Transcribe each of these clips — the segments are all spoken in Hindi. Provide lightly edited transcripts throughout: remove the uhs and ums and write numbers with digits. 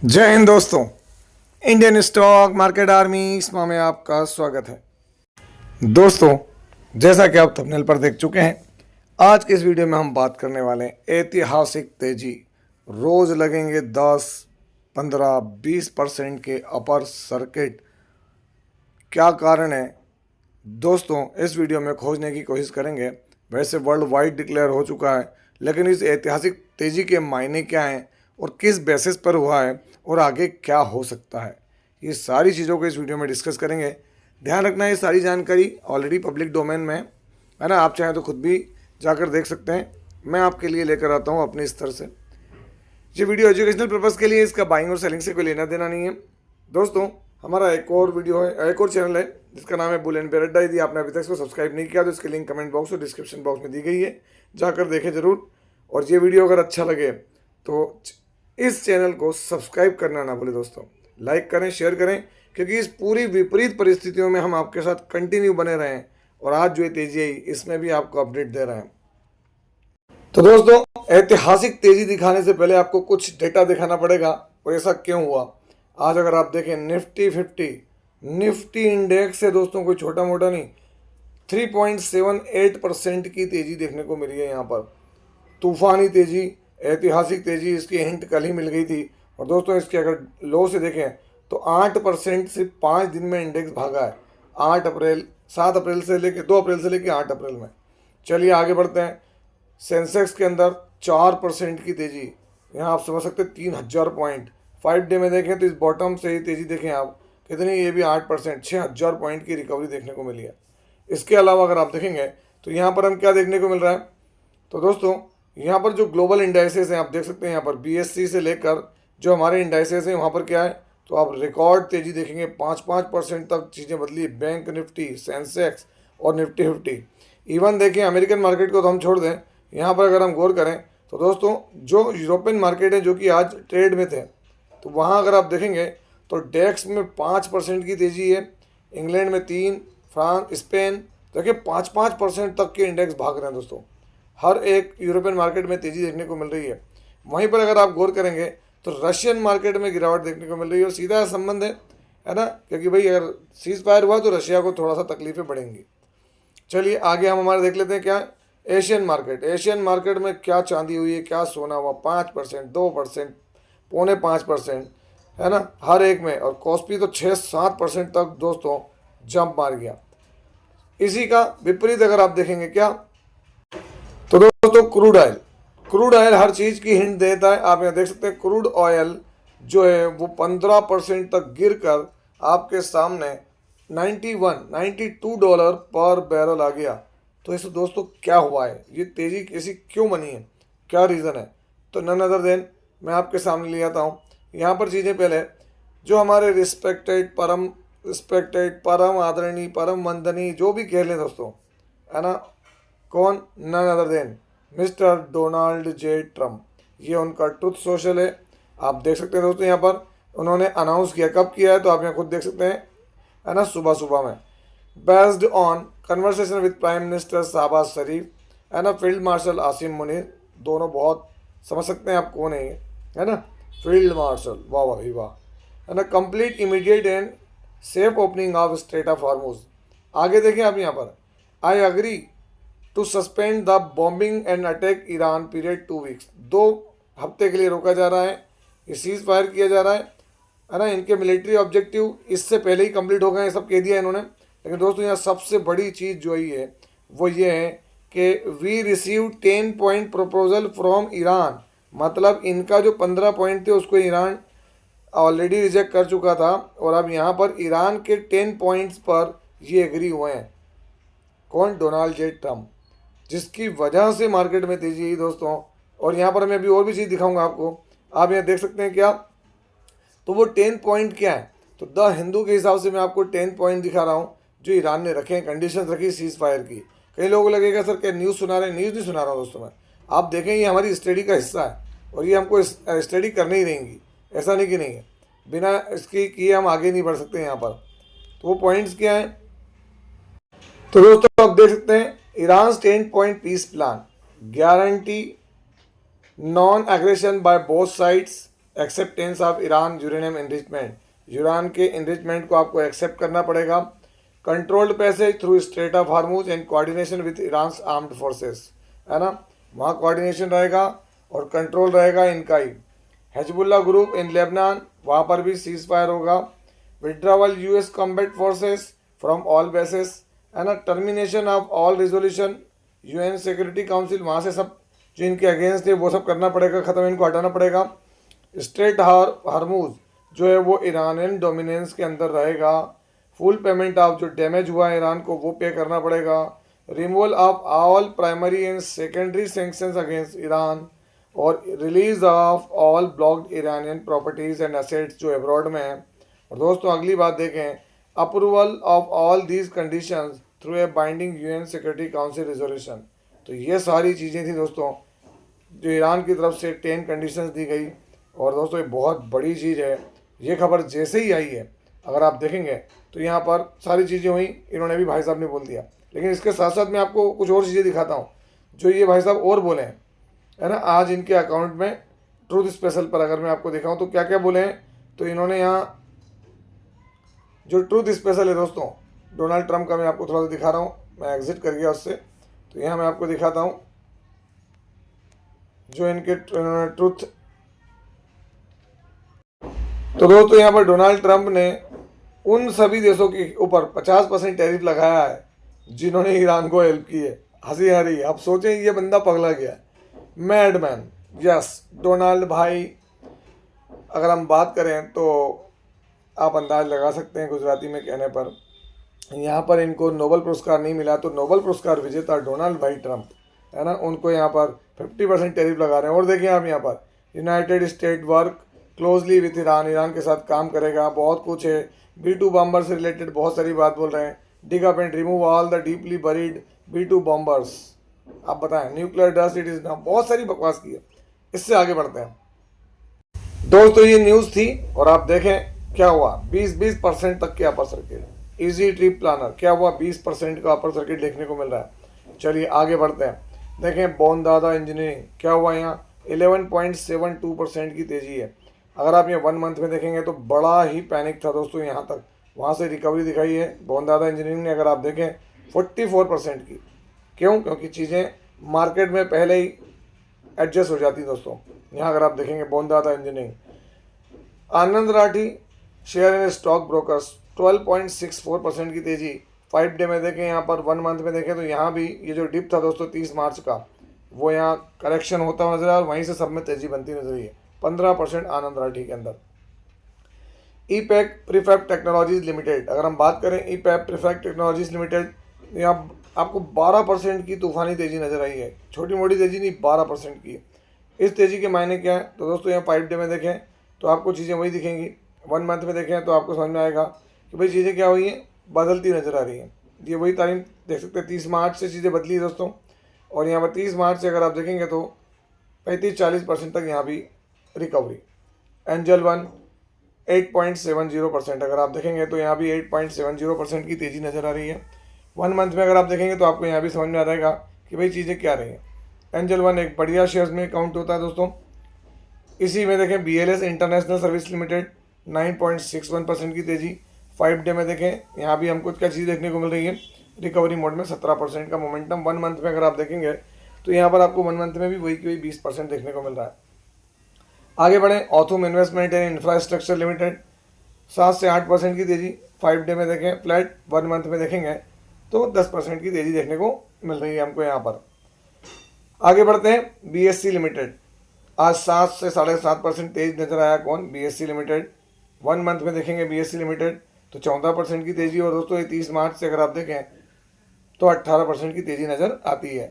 जय हिंद दोस्तों। इंडियन स्टॉक मार्केट आर्मी इसमा में आपका स्वागत है। दोस्तों, जैसा कि आप थंबनेल पर देख चुके हैं, आज के इस वीडियो में हम बात करने वाले हैं ऐतिहासिक तेजी। रोज लगेंगे 10, 15, 20% के अपर सर्किट। क्या कारण है दोस्तों, इस वीडियो में खोजने की कोशिश करेंगे। वैसे वर्ल्ड वाइड डिक्लेयर हो चुका है, लेकिन इस ऐतिहासिक तेजी के मायने क्या हैं और किस बेसिस पर हुआ है और आगे क्या हो सकता है, ये सारी चीज़ों को इस वीडियो में डिस्कस करेंगे। ध्यान रखना, ये सारी जानकारी ऑलरेडी पब्लिक डोमेन में है ना। आप चाहें तो खुद भी जाकर देख सकते हैं। मैं आपके लिए लेकर आता हूँ अपने स्तर से। ये वीडियो एजुकेशनल पर्पज़ के लिए, इसका बाइंग और सेलिंग से कोई लेना देना नहीं है। दोस्तों, हमारा एक और वीडियो है, एक और चैनल है जिसका नाम है बुल एंड बेयर अड्डा। यदि आपने अभी तक इसको सब्सक्राइब नहीं किया तो इसकी लिंक कमेंट बॉक्स और डिस्क्रिप्शन बॉक्स में दी गई है, जाकर देखें ज़रूर। और ये वीडियो अगर अच्छा लगे तो इस चैनल को सब्सक्राइब करना ना भूलें दोस्तों। लाइक करें, शेयर करें, क्योंकि इस पूरी विपरीत परिस्थितियों में हम आपके साथ कंटिन्यू बने रहें और आज जो ये तेजी आई इसमें भी आपको अपडेट दे रहे हैं। तो दोस्तों, ऐतिहासिक तेजी दिखाने से पहले आपको कुछ डेटा दिखाना पड़ेगा। और ऐसा क्यों हुआ? आज अगर आप देखें निफ्टी इंडेक्स है दोस्तों, कोई छोटा मोटा नहीं, 3.78% की तेजी देखने को मिली है। यहाँ पर तूफानी तेजी, ऐतिहासिक तेजी, इसकी हिंट कल ही मिल गई थी। और दोस्तों, इसके अगर लो से देखें तो 8% सिर्फ 5 दिन में इंडेक्स भागा है। 7 अप्रैल से लेकर 2 अप्रैल से लेकर 8 अप्रैल में। चलिए आगे बढ़ते हैं। सेंसेक्स के अंदर 4% की तेजी, यहाँ आप समझ सकते हैं 3000 पॉइंट। 5 डे में देखें तो इस बॉटम से ही तेजी देखें आप कितनी, ये भी 8%, 6000 पॉइंट की रिकवरी देखने को मिली है। इसके अलावा अगर आप देखेंगे तो यहाँ पर हम क्या देखने को मिल रहा है, तो दोस्तों यहाँ पर जो ग्लोबल इंडाइसेस हैं आप देख सकते हैं। यहाँ पर BSE से लेकर जो हमारे इंडाइसेस हैं वहाँ पर क्या है, तो आप रिकॉर्ड तेजी देखेंगे। 5% तक चीज़ें बदली। बैंक निफ्टी, सेंसेक्स और निफ्टी 50। इवन देखिए अमेरिकन मार्केट को तो हम छोड़ दें, यहाँ पर अगर हम गौर करें तो दोस्तों जो यूरोपियन मार्केट है जो कि आज ट्रेड में थे, तो वहाँ अगर आप देखेंगे तो डेक्स में 5% की तेज़ी है। इंग्लैंड में 3, फ्रांस, स्पेन, देखिए 5-5% तक के इंडेक्स भाग रहे हैं दोस्तों। हर एक यूरोपियन मार्केट में तेज़ी देखने को मिल रही है। वहीं पर अगर आप गौर करेंगे तो रशियन मार्केट में गिरावट देखने को मिल रही है। और सीधा संबंध है ना, क्योंकि भाई अगर सीज फायर हुआ तो रशिया को थोड़ा सा तकलीफें बढ़ेंगी। चलिए आगे हम हमारे देख लेते हैं क्या एशियन मार्केट में क्या चांदी हुई है, क्या सोना हुआ। 5%, 2%, 4.25%, है ना हर एक में। और कॉस्पी तो 6-7% तक दोस्तों जंप मार गया। इसी का विपरीत अगर आप देखेंगे क्या, तो दोस्तों क्रूड ऑयल हर चीज़ की हिंट देता है। आप यहाँ देख सकते हैं क्रूड ऑयल जो है वो 15% तक गिर कर आपके सामने $92 पर बैरल आ गया। तो इससे दोस्तों क्या हुआ है, ये तेज़ी ऐसी क्यों बनी है, क्या रीज़न है? तो नन अदर देन मैं आपके सामने ले आता हूँ। यहाँ पर चीज़ें पहले जो हमारे रिस्पेक्टेड परम आदरणीय, परम वंदनीय, जो भी कह लें दोस्तों, है ना, कौन? None other than mister Donald J Trump. ये उनका ट्रुथ सोशल है, आप देख सकते हैं दोस्तों। यहाँ पर उन्होंने अनाउंस किया, कब किया है तो आप यहाँ खुद देख सकते हैं, है ना, सुबह सुबह में। Based on conversation with prime minister Shahbaz Sharif, है ना, फील्ड मार्शल आसिम मुनीर, दोनों बहुत समझ सकते हैं आप कौन है ये, है ना, फील्ड मार्शल, वाह वाह वाह, है ना। Complete immediate and safe opening of strait of Hormuz. आगे देखें आप यहाँ पर, I agree to suspend the bombing and attack Iran period 2 weeks. 2 हफ्ते के लिए रोका जा रहा है, ये सीज फायर किया जा रहा है ना। इनके मिलिट्री ऑब्जेक्टिव इससे पहले ही कंप्लीट हो गए, सब कह दिया इन्होंने। लेकिन दोस्तों यहाँ सबसे बड़ी चीज़ जो है वो ये है कि we receive 10 point proposal from Iran. मतलब इनका जो 15 पॉइंट थे उसको ईरान ऑलरेडी रिजेक्ट कर चुका था, और अब यहाँ पर ईरान के 10 पॉइंट्स पर ये एग्री हुए हैं। कौन? डोनाल्ड जे ट्रम्प, जिसकी वजह से मार्केट में तेजी आई दोस्तों। और यहाँ पर मैं अभी और भी चीज़ दिखाऊंगा आपको, आप यहाँ देख सकते हैं क्या, तो वो 10 पॉइंट क्या है, तो द हिंदू के हिसाब से मैं आपको 10 पॉइंट दिखा रहा हूँ जो ईरान ने रखे हैं, कंडीशंस रखी सीज फायर की। कई लोगों को लगेगा सर क्या न्यूज़ सुना रहे हैं, न्यूज़ नहीं सुना रहा हूँ दोस्तों मैं। आप देखें ये हमारी स्टडी का हिस्सा है और ये हमको स्टडी करनी ही रहेंगी, ऐसा नहीं कि नहीं है। बिना इसकी किए हम आगे नहीं बढ़ सकते यहाँ पर। तो वो पॉइंट्स क्या हैं, तो दोस्तों आप देख सकते हैं, Iran 10 point peace plan, guarantee non aggression by both sides, acceptance of Iran uranium enrichment, Iran के एनरिचमेंट को आपको एक्सेप्ट करना पड़ेगा। Controlled passage through strait of Hormuz and coordination with Iran armed forces, है ना, वहाँ कोऑर्डिनेशन रहेगा और कंट्रोल रहेगा इनका ही। हिजबुल्लाह ग्रुप इन लेबनान, वहाँ पर भी सीज फायर होगा। Withdrawal US combat forces from all bases, है ना, termination of all resolution UN security council, वहाँ से सब जो इनके अगेंस्ट है वो सब करना पड़ेगा, ख़त्म, इनको हटाना पड़ेगा। स्ट्रेट हार्मूज जो है वो ईरानियन डोमिनेंस के अंदर रहेगा। फुल पेमेंट ऑफ जो डैमेज हुआ है ईरान को वो पे करना पड़ेगा। Removal of all primary and secondary sanctions against Iran और release of all blocked Iranian properties and assets जो अब्रॉड में हैं। और दोस्तों अगली बात देखें, approval of all these conditions through a binding UN security council resolution. तो ये सारी चीज़ें थी दोस्तों जो ईरान की तरफ से 10 कंडीशंस दी गई। और दोस्तों ये बहुत बड़ी चीज़ है, ये खबर जैसे ही आई है अगर आप देखेंगे तो यहाँ पर सारी चीज़ें हुई, इन्होंने भी भाई साहब ने बोल दिया। लेकिन इसके साथ साथ मैं आपको कुछ और चीज़ें दिखाता हूँ जो ये भाई साहब और बोले हैं, है ना। आज इनके अकाउंट में ट्रूथ स्पेशल पर अगर मैं आपको दिखाऊँ तो क्या क्या बोले हैं, तो इन्होंने यहाँ जो ट्रूथ स्पेशल है दोस्तों डोनाल्ड ट्रंप का, मैं आपको थोड़ा सा दिखा रहा हूँ, मैं एग्जिट कर गया उससे, तो यहाँ मैं आपको दिखाता हूँ जो इनके ट्रूथ। तो दोस्तों यहाँ पर डोनाल्ड ट्रंप ने उन सभी देशों के ऊपर 50% टैरिफ लगाया है जिन्होंने ईरान को हेल्प की है। हंसी आ रही है, आप सोचें ये बंदा पगला गया, मैडमैन। यस डोनाल्ड भाई, अगर हम बात करें तो आप अंदाज लगा सकते हैं गुजराती में कहने पर, यहाँ पर इनको नोबेल पुरस्कार नहीं मिला तो नोबेल पुरस्कार विजेता डोनाल्ड भाई ट्रंप, है ना, उनको यहाँ पर 50% टैरिफ लगा रहे हैं। और देखिए आप यहाँ पर United state work closely with Iran, Iran के साथ काम करेगा, बहुत कुछ है। B2 बॉम्बर से रिलेटेड बहुत सारी बात बोल रहे हैं। Dig up and remove all the deeply buried B2 bombers. आप बताएं न्यूक्लियर डस्ट इट इज ना, बहुत सारी बकवास की है। इससे आगे बढ़ते हैं दोस्तों, ये न्यूज़ थी और आप देखें क्या हुआ, 20% तक के upper circuit. Easy trip planner क्या हुआ, 20% का अपर सर्किट देखने को मिल रहा है। चलिए आगे बढ़ते हैं, देखें बोनदादा इंजीनियरिंग क्या हुआ, यहाँ 11.72% की तेज़ी है। अगर आप ये 1 मंथ में देखेंगे तो बड़ा ही पैनिक था दोस्तों यहाँ तक, वहाँ से रिकवरी दिखाई है बोनदादा इंजीनियरिंग ने। अगर आप देखें 44% की, क्यों, क्योंकि चीज़ें मार्केट में पहले ही एडजस्ट हो जाती दोस्तों। यहाँ अगर आप देखेंगे Bondada engineering. Anand Rathi share in stock brokers 12.64% की तेज़ी 5 डे में देखें। यहाँ पर 1 मंथ में देखें तो यहाँ भी ये जो डिप था दोस्तों 30 मार्च का, वो यहाँ करेक्शन होता हुआ नजर आया और वहीं से सब में तेज़ी बनती नजर आई है। 15% आनंद राठी के अंदर। ईपैक प्रीफैब टेक्नोलॉजीज लिमिटेड, अगर हम बात करें ईपैक प्रीफैब टेक्नोलॉजीज लिमिटेड, यहाँ आपको 12% की तूफानी तेज़ी नज़र आई है। छोटी मोटी तेज़ी नहीं, 12% की। इस तेज़ी के मायने क्या है, तो दोस्तों यहाँ 5 डे में देखें तो आपको चीज़ें वही दिखेंगी। 1 मंथ में देखें तो आपको समझ में आएगा कि भाई चीज़ें क्या हुई हैं, बदलती नज़र आ रही हैं। ये वही तारीख देख सकते हैं, 30 मार्च से चीज़ें बदली दोस्तों। और यहाँ पर 30 मार्च से अगर आप देखेंगे तो 35-40% तक यहाँ भी रिकवरी। एंजल वन 8.70%, अगर आप देखेंगे तो यहाँ भी 8.70% की तेज़ी नज़र आ रही है। 1 मंथ में अगर आप देखेंगे तो आपको यहाँ भी समझ में आ जाएगा कि भाई चीज़ें क्या रही हैं। एंजल वन एक बढ़िया शेयर्स में काउंट होता है दोस्तों। इसी में देखें BLS इंटरनेशनल सर्विस लिमिटेड 9.61% की तेज़ी 5 डे में देखें, यहाँ भी हमको क्या चीज़ देखने को मिल रही है, रिकवरी मोड में 17% का मोमेंटम। 1 मंथ में अगर आप देखेंगे तो यहाँ पर आपको 1 मंथ में भी वही की वही 20% देखने को मिल रहा है। आगे बढ़ें, Autham investment and infrastructure limited 7 से 8% की तेज़ी 5 डे में देखें फ्लैट। 1 मंथ में देखेंगे तो 10% की तेज़ी देखने को मिल रही है हमको यहाँ पर। आगे बढ़ते हैं, BSC लिमिटेड आज 7 से 7.5% तेज नजर आया। कौन, BSC लिमिटेड। 1 मंथ में देखेंगे BSC लिमिटेड तो 14% की तेज़ी। और दोस्तों ये 30 मार्च से अगर आप देखें तो 18% की तेज़ी नज़र आती है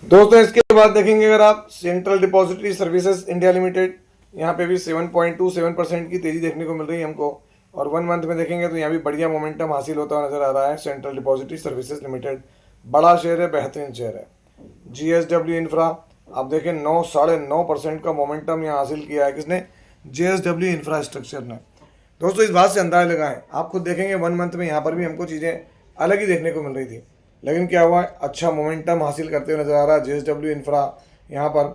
दोस्तों। इसके बाद देखेंगे अगर आप central depository services India limited, यहाँ पे भी 7.27% की तेज़ी देखने को मिल रही है हमको। और 1 मंथ में देखेंगे तो यहाँ भी बढ़िया मोमेंटम हासिल होता हुआ नजर आ रहा है। सेंट्रल डिपॉजिटरी सर्विसेज लिमिटेड बड़ा शेयर है, बेहतरीन शेयर है। GSW इंफ्रा आप देखें 9-9.5% का मोमेंटम यहाँ हासिल किया है। किसने, JSW इंफ्रास्ट्रक्चर ने। दोस्तों इस बात से अंदाज़ लगाएं, आप खुद देखेंगे 1 मंथ में यहाँ पर भी हमको चीज़ें अलग ही देखने को मिल रही थी, लेकिन क्या हुआ, अच्छा मोमेंटम हासिल करते हुए नजर आ रहा है। JSW इंफ्रा यहाँ पर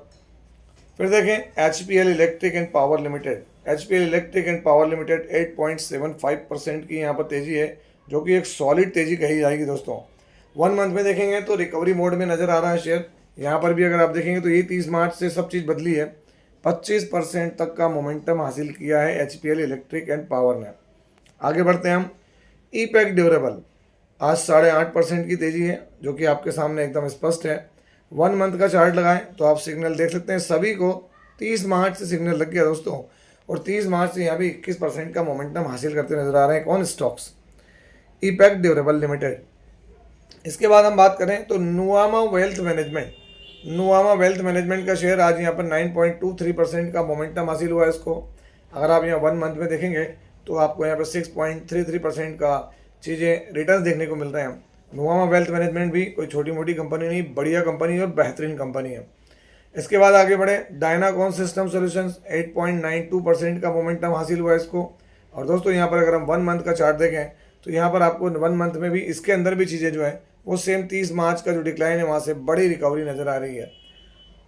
फिर देखें HPL electric and power limited, HPL electric and power limited 8.75% की यहाँ पर तेज़ी है, जो कि एक सॉलिड तेज़ी कही जाएगी दोस्तों। 1 मंथ में देखेंगे तो रिकवरी मोड में नज़र आ रहा है शेयर। यहाँ पर भी अगर आप देखेंगे तो ये 30 मार्च से सब चीज़ बदली है। 25% तक का मोमेंटम हासिल किया है HPL इलेक्ट्रिक एंड पावर ने। आगे बढ़ते हैं हम। ईपैक ड्यूरेबल आज 8.5% की तेज़ी है, जो कि आपके सामने एकदम स्पष्ट है। 1 मंथ का चार्ट लगाएं तो आप सिग्नल देख सकते हैं। सभी को 30 मार्च से सिग्नल लग गया दोस्तों, और 30 मार्च से यहाँ भी 21% का मोमेंटम हासिल करते नजर आ रहे हैं। कौन? Stocks, EPACK durable limited. इसके बाद हम बात करें तो Nuvama wealth management, Nuvama wealth management का शेयर आज यहाँ पर 9.23% का मोमेंटम हासिल हुआ है इसको। अगर आप यहाँ 1 मंथ में देखेंगे तो आपको यहाँ पर 6.33% का चीज़ें रिटर्न देखने को मिल रहे हैं। नुवामा वेल्थ मैनेजमेंट भी कोई छोटी मोटी कंपनी नहीं, बढ़िया कंपनी है और बेहतरीन कंपनी है। इसके बाद आगे बढ़े, डायनाकॉन सिस्टम सॉल्यूशंस 8.92% का मोमेंटम हासिल हुआ है इसको। और दोस्तों यहाँ पर अगर हम 1 मंथ का चार्ट देखें तो यहाँ पर आपको 1 मंथ में भी इसके अंदर भी चीज़ें जो है वो सेम 30 मार्च का जो डिक्लाइन है वहाँ से बड़ी रिकवरी नज़र आ रही है।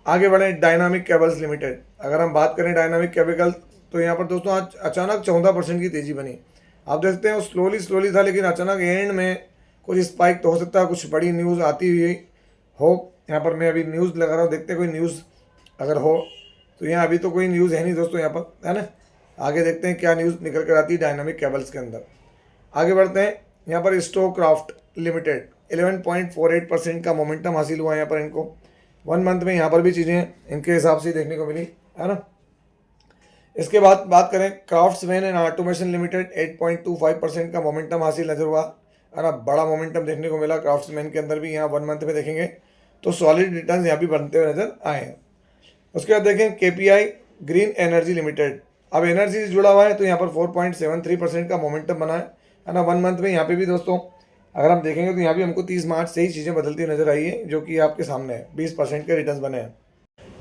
आगे बढ़े, डायनामिक केबल्स लिमिटेड। अगर हम बात करें डायनामिक केबल्स तो यहाँ पर दोस्तों आज अचानक 14% की तेज़ी बनी। आप देखते हैं स्लोली था, लेकिन अचानक एंड में कुछ स्पाइक तो हो सकता है, कुछ बड़ी न्यूज़ आती हुई हो। यहाँ पर मैं अभी न्यूज़ लगा रहा हूँ, देखते हैं कोई न्यूज़ अगर हो तो। यहाँ अभी तो कोई न्यूज़ है नहीं दोस्तों यहाँ पर, है ना। आगे देखते हैं क्या न्यूज़ निकल कर आती है डायनामिक केबल्स के अंदर। आगे बढ़ते हैं, यहाँ पर स्टोक्राफ्ट लिमिटेड 11.48% का मोमेंटम हासिल हुआ है यहाँ पर इनको। 1 मंथ में यहाँ पर भी चीज़ें इनके हिसाब से देखने को मिली, है ना। इसके बाद बात करें क्राफ्ट्समैन एंड ऑटोमेशन लिमिटेड 8.25% का मोमेंटम हासिल नजर हुआ, है ना। बड़ा मोमेंटम देखने को मिला क्राफ्ट्समैन के अंदर भी। यहाँ 1 मंथ में देखेंगे तो सॉलिड रिटर्न्स यहाँ भी बनते हुए नजर आए हैं। उसके बाद देखें KPI ग्रीन एनर्जी लिमिटेड। अब एनर्जी से जुड़ा हुआ है तो यहाँ पर 4.73% का मोमेंटम बना है ना। 1 मंथ में यहाँ पे भी दोस्तों अगर हम देखेंगे तो यहाँ भी हमको 30 मार्च से ही चीज़ें बदलती नजर आई है, जो कि आपके सामने है। 20% के रिटर्न्स बने हैं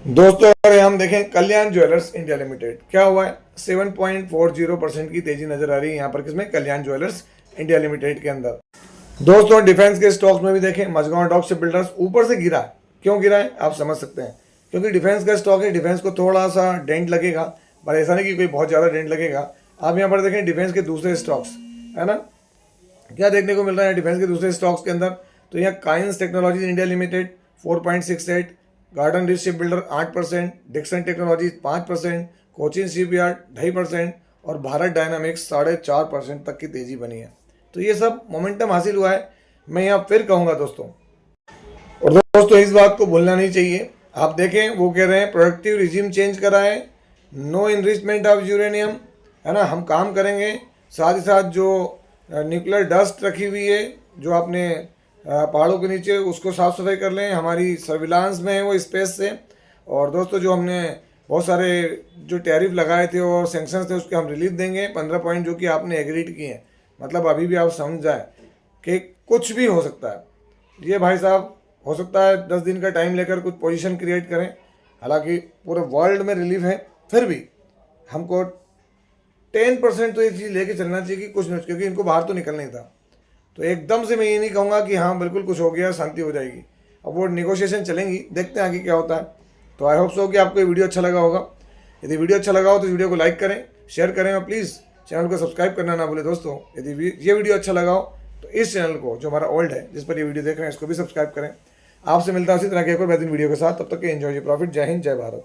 दोस्तों। अगर हम देखें कल्याण ज्वेलर्स इंडिया लिमिटेड, क्या हुआ है? 7.40% की तेजी नजर आ रही है यहाँ पर। किसमें? कल्याण ज्वेलर्स इंडिया लिमिटेड के अंदर। दोस्तों डिफेंस के स्टॉक्स में भी देखें, मझगांव डॉक शिप बिल्डर्स ऊपर से गिरा है। क्यों गिरा है आप समझ सकते हैं, क्योंकि डिफेंस का स्टॉक है, डिफेंस को थोड़ा सा डेंट लगेगा, पर ऐसा नहीं कि कोई बहुत ज़्यादा डेंट लगेगा। आप यहाँ पर देखें डिफेंस के दूसरे स्टॉक्स, है ना, क्या देखने को मिल रहा है डिफेंस के दूसरे स्टॉक्स के अंदर। तो यहाँ Kaynes technologies India limited 4.68, Garden Reach ship builder 8%, Dixon technologies 5%, Cochin shipyard 2.5% और भारत डायनामिक्स 4.5% तक की तेजी बनी है। तो ये सब मोमेंटम हासिल हुआ है। मैं यहाँ फिर कहूँगा दोस्तों, और दोस्तों इस बात को भूलना नहीं चाहिए। आप देखें वो कह रहे हैं प्रोडक्टिव रिजीम चेंज करा है, नो इनरिचमेंट ऑफ यूरेनियम, है ना। हम काम करेंगे, साथ ही साथ जो न्यूक्लियर डस्ट रखी हुई है जो आपने पहाड़ों के नीचे, उसको साफ़ सफाई कर लें। हमारी सर्विलांस में है वो स्पेस से। और दोस्तों जो हमने बहुत सारे जो टैरिफ लगाए थे और सैंक्शंस थे उसके हम रिलीफ देंगे 15 पॉइंट जो कि आपने एग्रीड किए हैं। मतलब अभी भी आप समझ जाए कि कुछ भी हो सकता है। ये भाई साहब हो सकता है 10 दिन का टाइम लेकर कुछ पोजीशन क्रिएट करें, हालांकि पूरे वर्ल्ड में रिलीफ है, फिर भी हमको 10% तो ये चीज़ लेके चलना चाहिए कि कुछ नहीं, क्योंकि इनको बाहर तो निकलना ही था। तो एकदम से मैं ये नहीं कहूँगा कि हाँ बिल्कुल कुछ हो गया शांति हो जाएगी। अब वो निगोशिएशन चलेंगी, देखते हैं आगे क्या होता है। तो आई होप सो कि आपको ये वीडियो अच्छा लगा होगा। यदि वीडियो अच्छा लगा हो तो वीडियो को लाइक करें, शेयर करें और प्लीज़ चैनल को सब्सक्राइब करना ना भूलें दोस्तों। यदि ये वीडियो अच्छा लगा हो तो इस चैनल को, जो हमारा ओल्ड है जिस पर ये वीडियो देख रहे हैं, इसको भी सब्सक्राइब करें। आपसे मिलता है इसी तरह के एक और बेहतरीन वीडियो के साथ। तब तक के एंजॉय योर प्रॉफिट। जय हिंद, जय भारत।